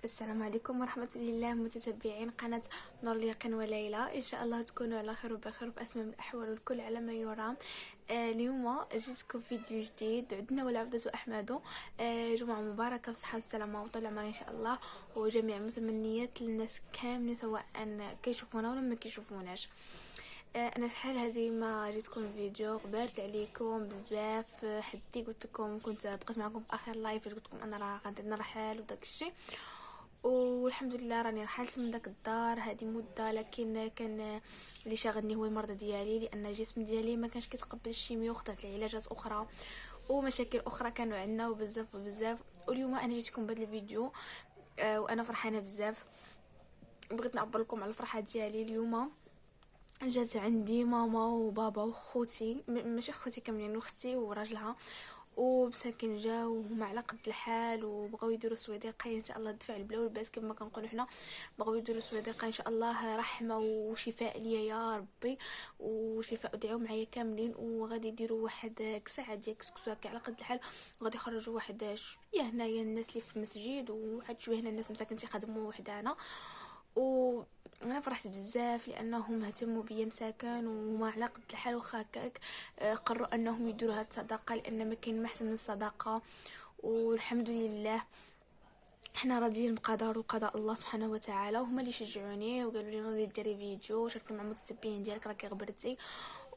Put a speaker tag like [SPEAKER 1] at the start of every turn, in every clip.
[SPEAKER 1] السلام عليكم ورحمة الله متتبعين قناة نور اليقين وليلى. إن شاء الله تكونوا على خير وبخير في أسمى الأحوال والكل على ما يرام. اليوم جيتكم فيديو جديد، عدنا والعودة أحمد. جمعة مباركة بصحة والسلامة وطول العمر إن شاء الله، وجميع متمنيات للناس كاملين سواء كيشوفونا ولا ما كيشوفوناش. انا شحال هذه ما جيتكم فيديو، غبرت عليكم بزاف. حدي قلت لكم كنت بقيت معكم في اخر لايف فاش قلت لكم انا راه غادي نرحل وداك الشيء، والحمد لله راني رحلت من داك الدار هذه مده. لكن كان اللي شاغلني هو المرض ديالي، لان الجسم ديالي ما كانش كيتقبل الشيميو، وخدات العلاجات اخرى ومشاكل اخرى كانوا عندنا وبزاف وبزاف. واليوم انا جيتكم بهذا الفيديو وانا فرحانه بزاف. بغيت نعبر لكم على الفرحه ديالي. اليوم جات عندي ماما وبابا وخوتي، ماشي خوتي كاملين، اختي وراجلها وبساكن جاو هما على قد الحال، وبغاو يديروا سويديقه ان شاء الله دفع البلا والباس كما كنقولوا حنا. بغاو يديروا سويديقه ان شاء الله، رحمه وشفاء ليا يا ربي، وشفاء. ادعوا معايا كاملين. وغادي يديروا واحد كساعه ديال كسكسو على قد الحال، وغادي يخرجوا واحد شويه هنايا الناس اللي في المسجد، وواحد شويه هنا الناس مساكن تيخدموا وحدانا. وانا فرحت بزاف لانهم اهتموا بيا مساكن، وما على قد الحال واخا هكاك قرروا انهم يديروا هاد الصدقه، لان ما كاين ما احسن من الصدقه. والحمد لله احنا راضيين بقدر وقضاء الله سبحانه وتعالى. وهما اللي شجعوني وقالوا لي غادي ديري فيديو، شاركي مع المتتبعين ديالك راكي غبرتي،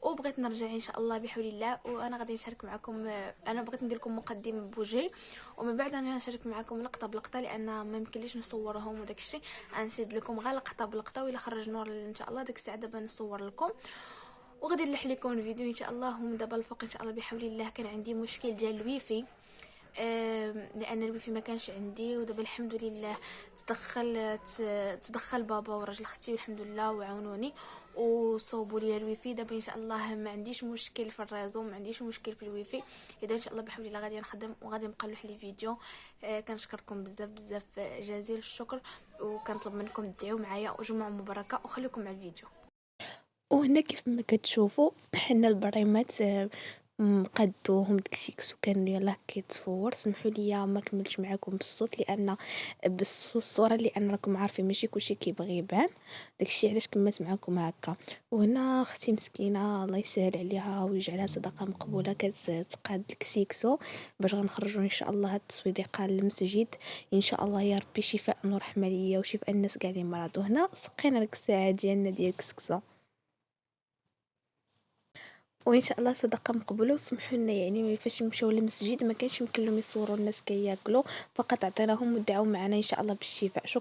[SPEAKER 1] وبغيت نرجع ان شاء الله بحول الله. وانا غادي نشارك معكم، انا بغيت ندير لكم مقدمه بوجهي، ومن بعد انا نشارك معكم لقطه بلقطه، لان ما يمكنليش نصورهم وداك الشيء. غنشد لكم غير لقطه بلقطه، وإلا خرج نور ان شاء الله ديك الساعه دابا نصور لكم، وغادي نلح لكم الفيديو ان شاء الله. ومن دابا الفوق ان شاء الله بحول الله. كان عندي مشكل ديال الويفي، لان الويفي ما كانش عندي، ودابا الحمد لله تدخل بابا وراجل اختي والحمد لله وعاونوني وصوبوا لي الويفي. دابا ان شاء الله ما عنديش مشكل في الريزو، ما عنديش مشكل في الويفي. اذا ان شاء الله بحول الله غادي نخدم وغادي نبقى نلوح لي فيديو. كنشكركم بزاف بزاف، جزيل الشكر، وكنطلب منكم تدعوا معايا وجمعه مباركه، وخليكم مع الفيديو.
[SPEAKER 2] وهنا كيف ما كتشوفوا حنا البريمات مقادوهم داكشي كسو كان يلاه كيتصور. سمحوا لي ما كملتش معكم بالصوت، لان بالصوره، لان راكم عارفين ماشي كلشي كيبغي يبان، داكشي علاش كملت معكم هكا. وهنا اختي مسكينه الله يسهل عليها ويجعلها صدقه مقبوله، كتقاد الكسيكسو باش غنخرجوا ان شاء الله هاد التسويديقه للمسجد ان شاء الله. يا ربي شفاء ورحمه ليا وشفاء الناس كاع اللي مرضوا. هنا سقينا لك الساعه ديالنا ديال الكسكسو، وان شاء الله صدقه مقبوله. وسمحوا لنا يعني فاش نمشيو للمسجد ما كانش يمكن لهم يصوروا الناس كياكلوا، فقط عطيناهم ودعوا معنا ان شاء الله بالشفاء. شكرا.